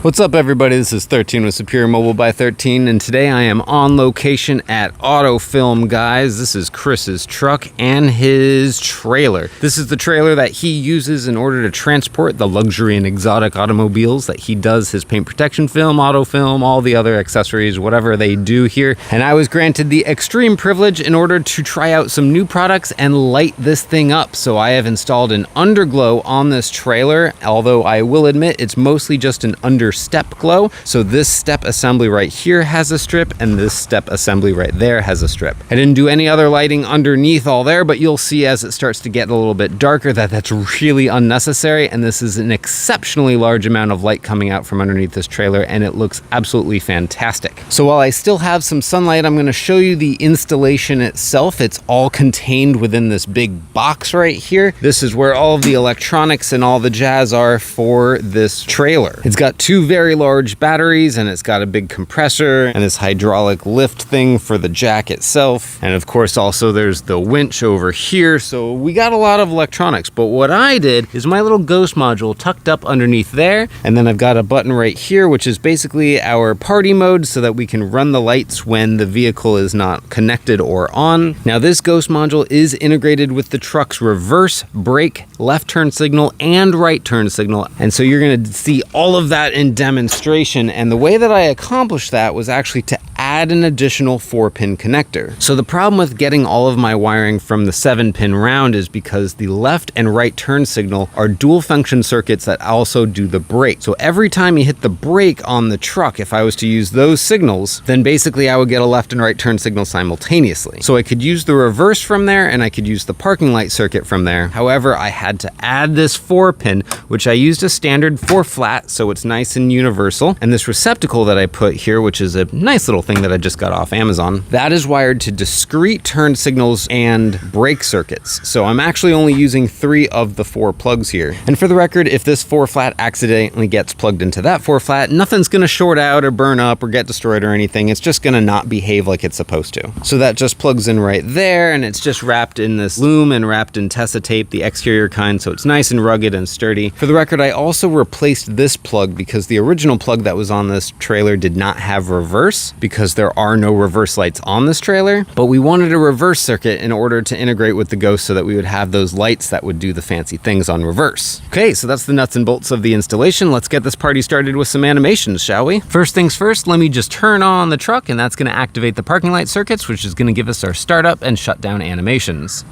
What's up everybody, this is 13 with Superior Mobile by 13, and today I am on location at Autofilm, guys. This is Chris's truck and his trailer. This is the trailer that he uses in order to transport the luxury and exotic automobiles that he does his paint protection film, auto film, all the other accessories, whatever they do here. And I was granted the extreme privilege in order to try out some new products and light this thing up. So I have installed an Underglow on this trailer, although I will admit it's mostly just an step glow. So this step assembly right here has a strip, and this step assembly right there has a strip. I didn't do any other lighting underneath all there, but you'll see as it starts to get a little bit darker that that's really unnecessary, and this is an exceptionally large amount of light coming out from underneath this trailer, and it looks absolutely fantastic. So while I still have some sunlight, I'm going to show you the installation itself. It's all contained within this big box right here. This is where all of the electronics and all the jazz are for this trailer. It's got two very large batteries, and it's got a big compressor and this hydraulic lift thing for the jack itself, and of course also there's the winch over here. So we got a lot of electronics, but what I did is my little ghost module tucked up underneath there, and then I've got a button right here which is basically our party mode so that we can run the lights when the vehicle is not connected or on. Now this ghost module is integrated with the truck's reverse, brake, left turn signal, and right turn signal, and so you're going to see all of that in demonstration. And the way that I accomplished that was actually to add an additional 4-pin connector. So the problem with getting all of my wiring from the 7-pin round is because the left and right turn signal are dual function circuits that also do the brake. So every time you hit the brake on the truck, if I was to use those signals, then basically I would get a left and right turn signal simultaneously. So I could use the reverse from there, and I could use the parking light circuit from there. However, I had to add this 4-pin, which I used a standard 4-flat, so it's nice and universal. And this receptacle that I put here, which is a nice little thing that I just got off Amazon, that is wired to discrete turn signals and brake circuits. So I'm actually only using 3 of the 4 plugs here. And for the record, if this 4-flat accidentally gets plugged into that 4-flat, nothing's gonna short out or burn up or get destroyed or anything. It's just gonna not behave like it's supposed to. So that just plugs in right there, and it's just wrapped in this loom and wrapped in Tessa tape, the exterior kind, so it's nice and rugged and sturdy. For the record, I also replaced this plug because the original plug that was on this trailer did not have reverse, because there are no reverse lights on this trailer, but we wanted a reverse circuit in order to integrate with the Ghost so that we would have those lights that would do the fancy things on reverse. Okay, so that's the nuts and bolts of the installation. Let's get this party started with some animations, shall we? First things first, let me just turn on the truck, and that's going to activate the parking light circuits, which is going to give us our startup and shutdown animations.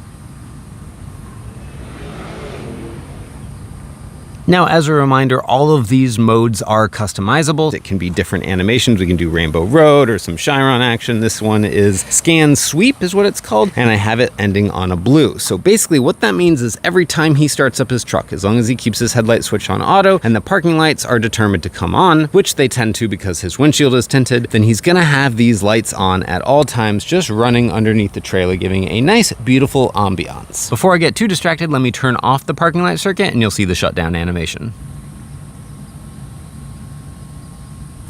Now, as a reminder, all of these modes are customizable. It can be different animations. We can do Rainbow Road or some Chiron action. This one is Scan Sweep is what it's called, and I have it ending on a blue. So basically what that means is every time he starts up his truck, as long as he keeps his headlight switch on auto and the parking lights are determined to come on, which they tend to because his windshield is tinted, then he's gonna have these lights on at all times, just running underneath the trailer, giving a nice, beautiful ambiance. Before I get too distracted, let me turn off the parking light circuit and you'll see the shutdown animation.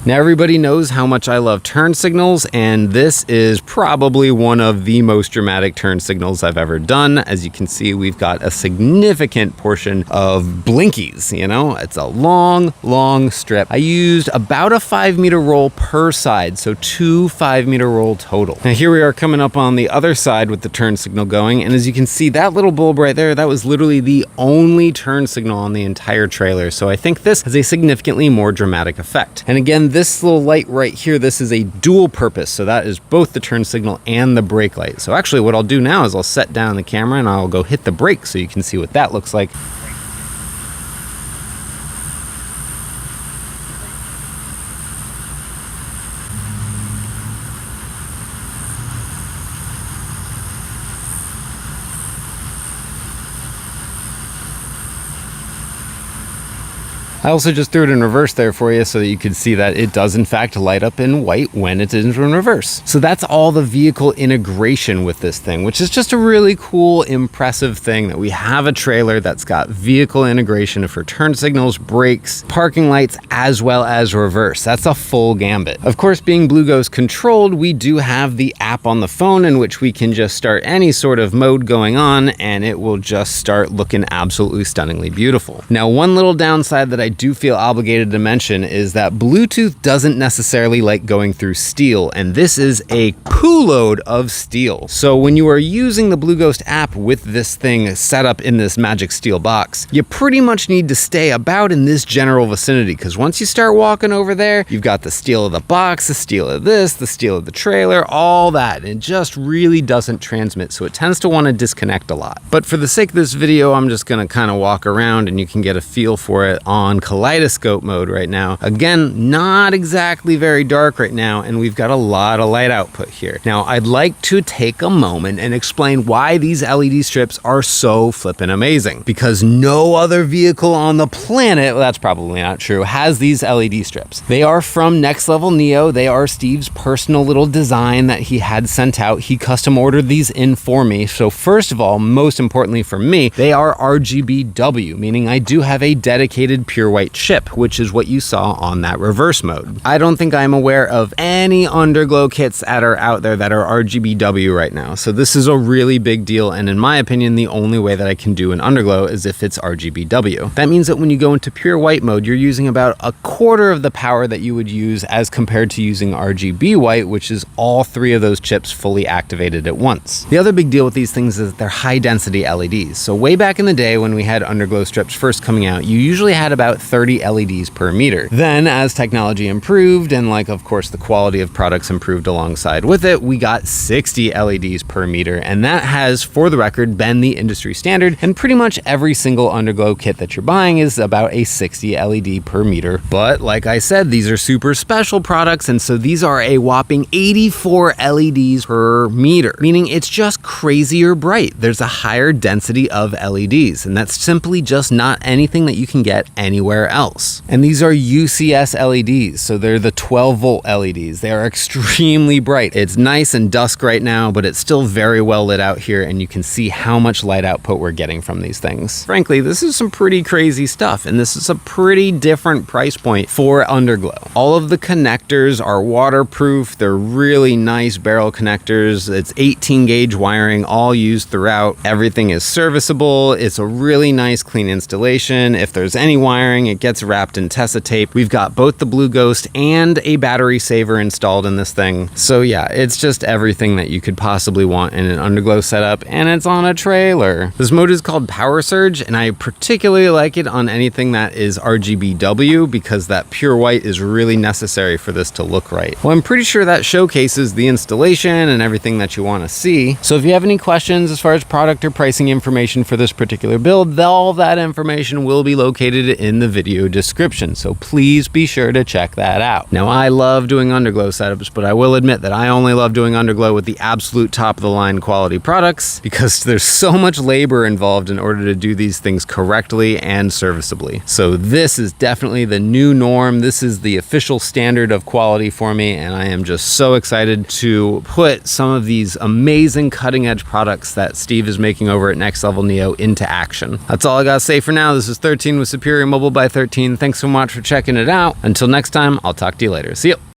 Now everybody knows how much I love turn signals, and this is probably one of the most dramatic turn signals I've ever done. As you can see, we've got a significant portion of blinkies, you know? It's a long, long strip. I used about a 5-meter roll per side, so 2 5-meter roll total. Now here we are coming up on the other side with the turn signal going, and as you can see, that little bulb right there, that was literally the only turn signal on the entire trailer. So I think this has a significantly more dramatic effect. And again, this little light right here, this is a dual purpose. So that is both the turn signal and the brake light. So actually what I'll do now is I'll set down the camera and I'll go hit the brake so you can see what that looks like. I also just threw it in reverse there for you so that you could see that it does in fact light up in white when it is in reverse. So that's all the vehicle integration with this thing, which is just a really cool, impressive thing that we have a trailer that's got vehicle integration for turn signals, brakes, parking lights, as well as reverse. That's a full gambit. Of course, being BlueGhozt controlled, we do have the app on the phone in which we can just start any sort of mode going on and it will just start looking absolutely stunningly beautiful. Now, one little downside that I do feel obligated to mention is that Bluetooth doesn't necessarily like going through steel, and this is a poo load of steel. So when you are using the BlueGhozt app with this thing set up in this magic steel box, you pretty much need to stay about in this general vicinity, because once you start walking over there, you've got the steel of the box, the steel of this, the steel of the trailer, all that. And it just really doesn't transmit, so it tends to want to disconnect a lot. But for the sake of this video, I'm just going to kind of walk around and you can get a feel for it on kaleidoscope mode right now. Again, not exactly very dark right now, and we've got a lot of light output here. Now, I'd like to take a moment and explain why these LED strips are so flippin' amazing, because no other vehicle on the planet, well, that's probably not true, has these LED strips. They are from Next Level Neo. They are Steve's personal little design that he had sent out. He custom ordered these in for me. So first of all, most importantly for me, they are RGBW, meaning I do have a dedicated pure white chip, which is what you saw on that reverse mode. I don't think I'm aware of any Underglow kits that are out there that are RGBW right now. So this is a really big deal, and in my opinion, the only way that I can do an Underglow is if it's RGBW. That means that when you go into pure white mode, you're using about a quarter of the power that you would use as compared to using RGB white, which is all three of those chips fully activated at once. The other big deal with these things is that they're high density LEDs. So way back in the day when we had Underglow strips first coming out, you usually had about 30 LEDs per meter. Then as technology improved and of course the quality of products improved alongside with it, we got 60 LEDs per meter, and that has, for the record, been the industry standard, and pretty much every single Underglow kit that you're buying is about a 60 LED per meter. But like I said, these are super special products, and so these are a whopping 84 LEDs per meter, meaning it's just crazier bright. There's a higher density of LEDs, and that's simply just not anything that you can get anywhere else. And these are UCS LEDs, so they're the 12 volt LEDs. They are extremely bright. It's nice and dusk right now, but it's still very well lit out here, and you can see how much light output we're getting from these things. Frankly, this is some pretty crazy stuff, and this is a pretty different price point for Underglow. All of the connectors are waterproof. They're really nice barrel connectors. It's 18 gauge wiring, all used throughout. Everything is serviceable. It's a really nice clean installation. If there's any wiring, it gets wrapped in Tessa tape. We've got both the BlueGhozt and a battery saver installed in this thing. So yeah, it's just everything that you could possibly want in an Underglow setup, and it's on a trailer. This mode is called Power Surge, and I particularly like it on anything that is RGBW because that pure white is really necessary for this to look right. Well, I'm pretty sure that showcases the installation and everything that you want to see. So if you have any questions as far as product or pricing information for this particular build, all that information will be located in the video description. So please be sure to check that out. Now, I love doing Underglow setups, but I will admit that I only love doing Underglow with the absolute top of the line quality products because there's so much labor involved in order to do these things correctly and serviceably. So this is definitely the new norm. This is the official standard of quality for me, and I am just so excited to put some of these amazing cutting edge products that Steve is making over at Next Level Neo into action. That's all I gotta say for now. This is 13 with Superior Mobile by 13. Thanks so much for checking it out. Until next time, I'll talk to you later. See ya.